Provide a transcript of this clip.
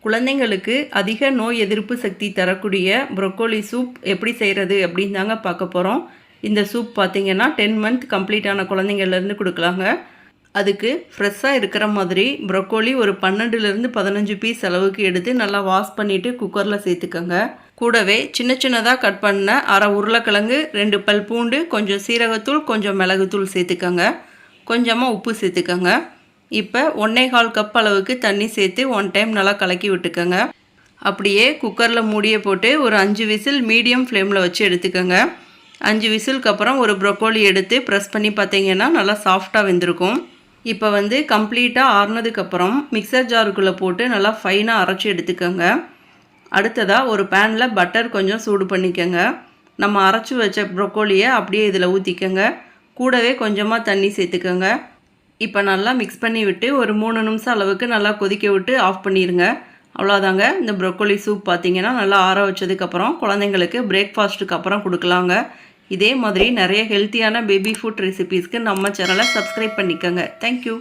குழந்தைங்களுக்கு அதிக நோய் எதிர்ப்பு சக்தி தரக்கூடிய ப்ரொக்கோலி சூப் எப்படி செய்கிறது அப்படின்னு தாங்க பார்க்க போகிறோம். இந்த சூப் பார்த்திங்கன்னா 10 மந்த் கம்ப்ளீட்டான குழந்தைங்கள்லேருந்து கொடுக்கலாங்க. அதுக்கு ஃப்ரெஷ்ஷாக இருக்கிற மாதிரி ப்ரொக்கோலி ஒரு 12லேருந்து 15 பீஸ் அளவுக்கு எடுத்து நல்லா வாஷ் பண்ணிவிட்டு குக்கரில் சேர்த்துக்கோங்க. கூடவே சின்ன சின்னதாக கட் பண்ண அரை உருளைக்கிழங்கு, 2 பல் பூண்டு, கொஞ்சம் சீரகத்தூள், கொஞ்சம் மிளகுத்தூள் சேர்த்துக்கோங்க. கொஞ்சமாக உப்பு சேர்த்துக்கோங்க. இப்போ 1.25 கப் அளவுக்கு தண்ணி சேர்த்து 1 டைம் நல்லா கலக்கி விட்டுக்கோங்க. அப்படியே குக்கரில் மூடியை போட்டு ஒரு 5 விசில் மீடியம் ஃப்ளேமில் வச்சு எடுத்துக்கோங்க. 5 விசிலுக்கு அப்புறம் ஒரு ப்ரொக்கோலி எடுத்து ப்ரெஸ் பண்ணி பார்த்தீங்கன்னா நல்லா சாஃப்டாக வெந்திருக்கும். இப்போ கம்ப்ளீட்டாக ஆறுனதுக்கப்புறம் மிக்சர் ஜாருக்குள்ளே போட்டு நல்லா ஃபைனாக அரைச்சி எடுத்துக்கோங்க. அடுத்ததாக ஒரு பேனில் பட்டர் கொஞ்சம் சூடு பண்ணிக்கோங்க. நம்ம அரைச்சி வச்ச ப்ரொக்கோலியை அப்படியே இதில் ஊற்றிக்கோங்க. கூடவே கொஞ்சமாக தண்ணி சேர்த்துக்கோங்க. இப்போ நல்லா மிக்ஸ் பண்ணி விட்டு ஒரு 3 நிமிஷம் அளவுக்கு நல்லா கொதிக்க விட்டு ஆஃப் பண்ணிடுங்க. அவ்வளோதாங்க. இந்த ப்ரொக்கோலி சூப் பார்த்திங்கன்னா நல்லா ஆற வச்சதுக்கப்புறம் குழந்தைங்களுக்கு பிரேக்ஃபாஸ்ட்டுக்கு அப்புறம் கொடுக்கலாங்க. இதே மாதிரி நிறைய ஹெல்த்தியான பேபி ஃபுட் ரெசிபீஸ்க்கு நம்ம சேனலை சப்ஸ்கிரைப் பண்ணிக்கோங்க. தேங்க்யூ.